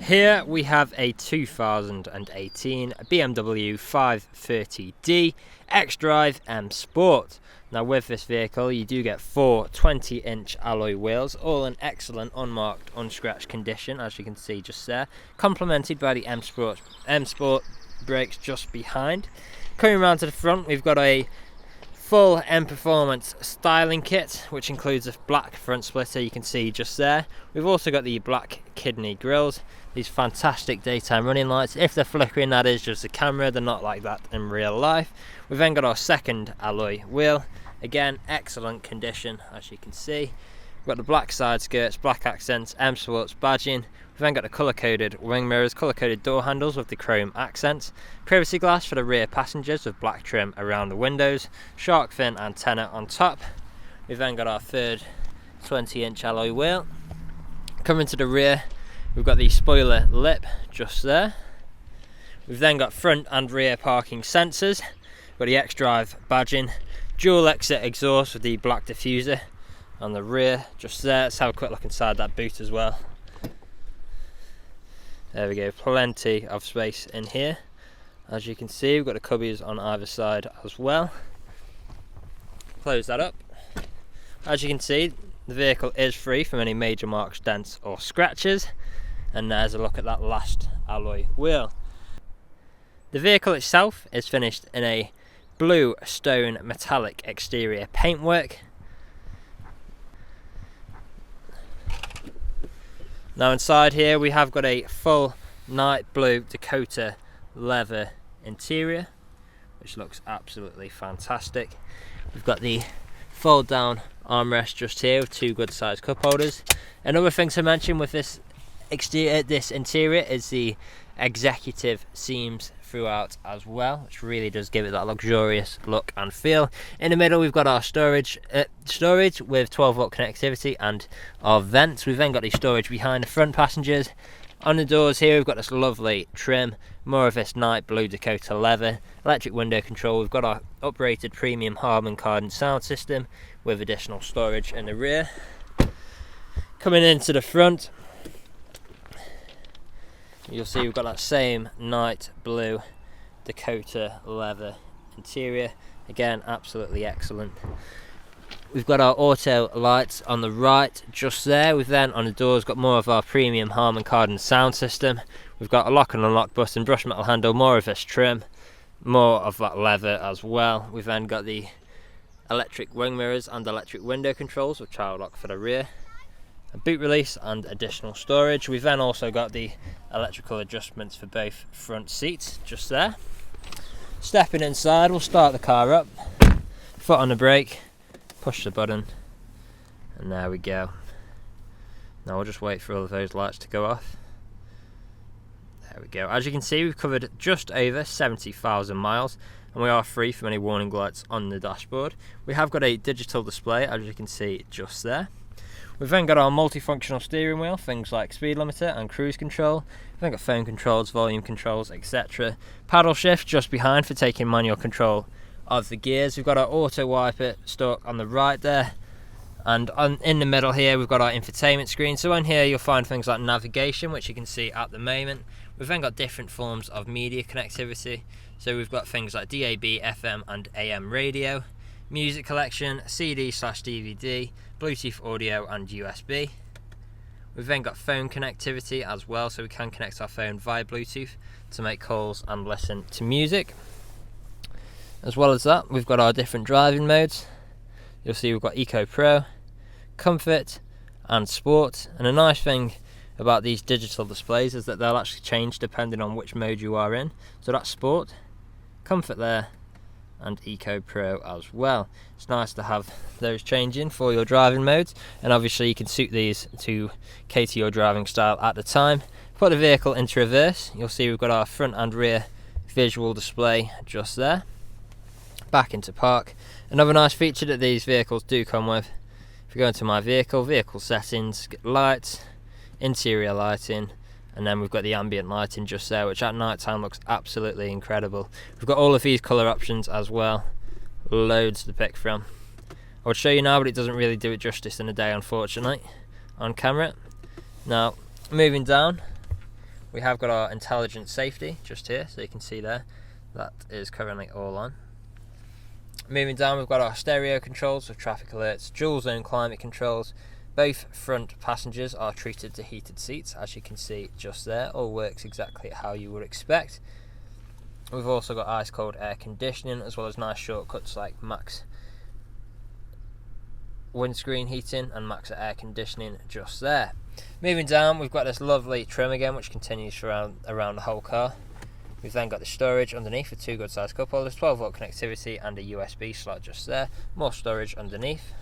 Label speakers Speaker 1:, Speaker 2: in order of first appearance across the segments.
Speaker 1: Here we have a 2018 BMW 530d XDRIVE M Sport. Now with this vehicle you do get 4 20-inch alloy wheels, all in excellent unmarked, unscratched condition, as you can see just there, complemented by the M Sport brakes just behind. Coming around to the front, we've got a full M Performance styling kit, which includes a black front splitter you can see just there. We've also got the black kidney grills, these fantastic daytime running lights. If they're flickering, that is just the camera, they're not like that in real life. We've then got our second alloy wheel, again excellent condition as you can see. We've got the black side skirts, black accents, M Sports badging. We've then got the colour-coded wing mirrors, colour-coded door handles with the chrome accents, privacy glass for the rear passengers with black trim around the windows, shark fin antenna on top. We've then got our third 20-inch alloy wheel. Coming to the rear, we've got the spoiler lip just there. We've then got front and rear parking sensors. We've got the XDRIVE badging, dual exit exhaust with the black diffuser on the rear just there. Let's have a quick look inside that boot as well. There we go, plenty of space in here. As you can see, we've got the cubbies on either side as well. Close that up. As you can see, the vehicle is free from any major marks, dents or scratches. And there's a look at that last alloy wheel. The vehicle itself is finished in a blue stone metallic exterior paintwork. Now inside here we have got a full night blue Dakota leather interior, which looks absolutely fantastic. We've got the fold down armrest just here with 2 good sized cup holders. Another thing to mention with this interior is the executive seams throughout as well, which really does give it that luxurious look and feel. In the middle we've got our storage with 12-volt connectivity and our vents. We've then got the storage behind the front passengers. On the doors here we've got this lovely trim, more of this night blue Dakota leather, electric window control. We've got our uprated premium Harman Kardon sound system with additional storage in the rear. Coming into the front, you'll see we've got that same night blue Dakota leather interior, again absolutely excellent. We've got our auto lights on the right just there. We've then on the doors got more of our premium Harman Kardon sound system. We've got a lock and unlock button, brush metal handle, more of this trim, more of that leather as well. We've then got the electric wing mirrors and electric window controls with child lock for the rear, a boot release and additional storage. We've then also got the electrical adjustments for both front seats just there. Stepping inside, we'll start the car up, foot on the brake, push the button, and there we go. Now we'll just wait for all of those lights to go off. There we go. As you can see, we've covered just over 70,000 miles and we are free from any warning lights on the dashboard. We have got a digital display, as you can see just there. We've then got our multifunctional steering wheel, things like speed limiter and cruise control. We've then got phone controls, volume controls, etc. Paddle shift just behind for taking manual control of the gears. We've got our auto wiper stalk on the right there, and in the middle here we've got our infotainment screen. So on here you'll find things like navigation, which you can see at the moment. We've then got different forms of media connectivity. So we've got things like DAB, FM and AM radio, music collection, CD/DVD, Bluetooth audio and USB. We've then got phone connectivity as well, so we can connect our phone via Bluetooth to make calls and listen to music. As well as that, we've got our different driving modes. You'll see we've got Eco Pro, Comfort and Sport. And a nice thing about these digital displays is that they'll actually change depending on which mode you are in. So that's Sport, Comfort there, and Eco Pro as well. It's nice to have those changing for your driving modes, and obviously you can suit these to cater your driving style at the time. Put the vehicle into reverse, you'll see we've got our front and rear visual display just there. Back into park. Another nice feature that these vehicles do come with, if you go into my vehicle settings, get lights, interior lighting, and then we've got the ambient lighting just there, which at night time looks absolutely incredible. We've got all of these colour options as well, loads to pick from. I would show you now, but it doesn't really do it justice in a day, unfortunately, on camera. Now, moving down, we have got our intelligent safety just here, so you can see there, that is currently all on. Moving down, we've got our stereo controls with traffic alerts, dual zone climate controls. Both front passengers are treated to heated seats, as you can see just there. All works exactly how you would expect. We've also got ice cold air conditioning, as well as nice shortcuts like max windscreen heating and max air conditioning just there. Moving down, we've got this lovely trim again, which continues around the whole car. We've then got the storage underneath with 2 good sized cup holders, 12-volt connectivity and a USB slot just there. More storage underneath.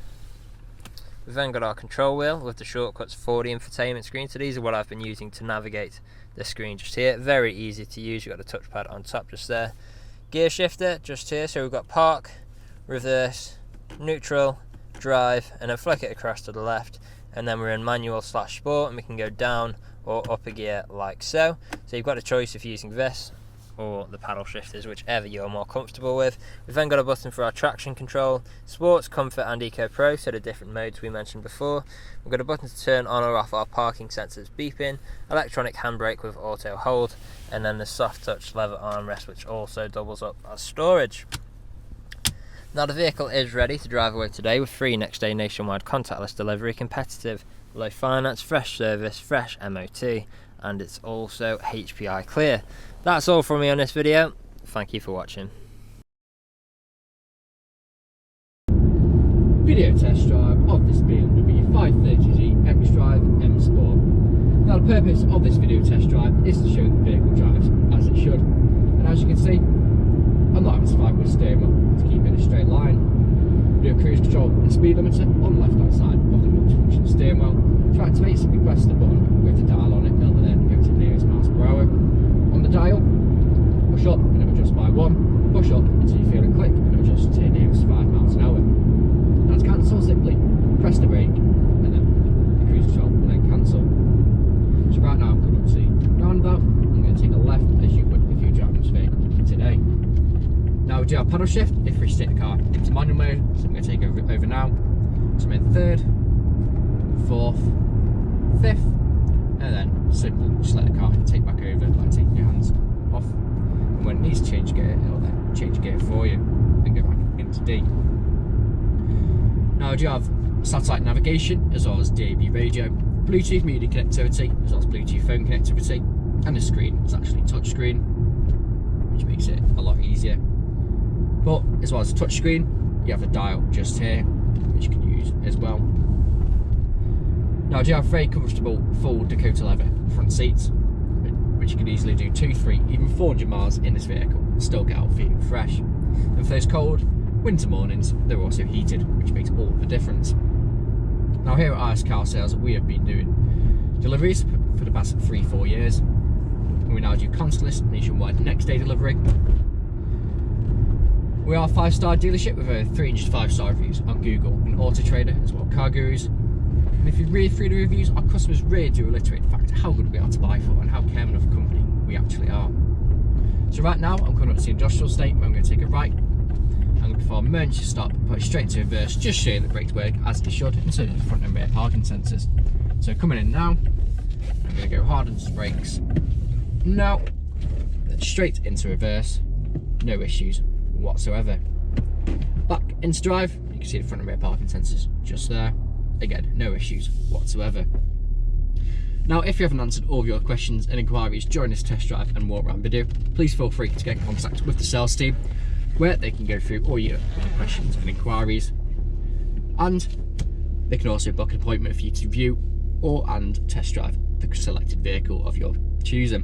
Speaker 1: We've then got our control wheel with the shortcuts for the infotainment screen. So these are what I've been using to navigate the screen just here. Very easy to use. You've got the touchpad on top just there. Gear shifter just here. So we've got park, reverse, neutral, drive, and then flick it across to the left. And then we're in manual / sport, and we can go down or up a gear like so. So you've got a choice of using this or the paddle shifters, whichever you're more comfortable with. We've then got a button for our traction control, sports, comfort and eco pro, so the different modes we mentioned before. We've got a button to turn on or off our parking sensors beeping, electronic handbrake with auto hold, and then the soft touch leather armrest, which also doubles up as storage. Now the vehicle is ready to drive away today with free next day nationwide contactless delivery, competitive low finance, fresh service, fresh MOT, and it's also HPI clear. That's all from me on this video. Thank you for watching.
Speaker 2: Video test drive of this BMW 530G XDRIVE M Sport. Now the purpose of this video test drive is to show the vehicle drives as it should. And as you can see, I'm not having to fight with steering wheel to keep it in a straight line. We do cruise control and speed limiter on the left hand side of the multifunction steering wheel. To activate, simply press the button with the dial on it, it'll then go to the nearest miles per hour. On the dial, push up and it'll adjust by 1, push up until you feel it click and it'll adjust to the nearest 5 miles an hour. Now to cancel, simply press the brake and then the cruise control will then cancel. So right now I'm going to see roundabout, I'm going to take a left as you would if you were driving this vehicle today. Now we do have paddle shift if we stick the car into manual mode, so I'm going to take over now. So I'm in 3rd, 4th, 5th, and then simply just let the car take back over, like taking your hands off. And when it needs to change gear, it'll then change gear for you and go back into D. Now I do have satellite navigation as well as DAB radio, Bluetooth media connectivity as well as Bluetooth phone connectivity, and the screen is actually touchscreen, which makes it a lot easier. But as well as the touchscreen, you have a dial just here, which you can use as well. Now I do have very comfortable full Dakota leather front seats, which you can easily do 2, 3, even 400 miles in this vehicle and still get out feeling fresh. And for those cold winter mornings, they're also heated, which makes all the difference. Now here at IS Car Sales, we have been doing deliveries for the past 3-4 years, and we now do contactless nationwide next day delivery. We are a 5-star dealership with over 300 5-star reviews on Google and Autotrader, as well as Car Gurus. And if you read through the reviews, our customers really do reiterate the fact how good we are to buy for and how caring of a company we actually are. So right now, I'm coming up to the industrial estate where I'm going to take a right. I'm going to perform an emergency stop and put it straight into reverse, just showing the brakes work as they should, and so do the front and rear parking sensors. So coming in now, I'm going to go hard onto the brakes. Now, straight into reverse, no issues whatsoever. Back into drive, you can see the front and rear parking sensors just there. Again, no issues whatsoever. Now, if you haven't answered all of your questions and inquiries during this test drive and walk around video, please feel free to get in contact with the sales team, where they can go through all your questions and inquiries, and they can also book an appointment for you to view and test drive the selected vehicle of your choosing.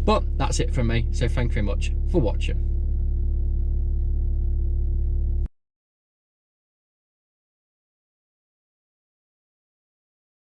Speaker 2: But that's it from me, so thank you very much for watching.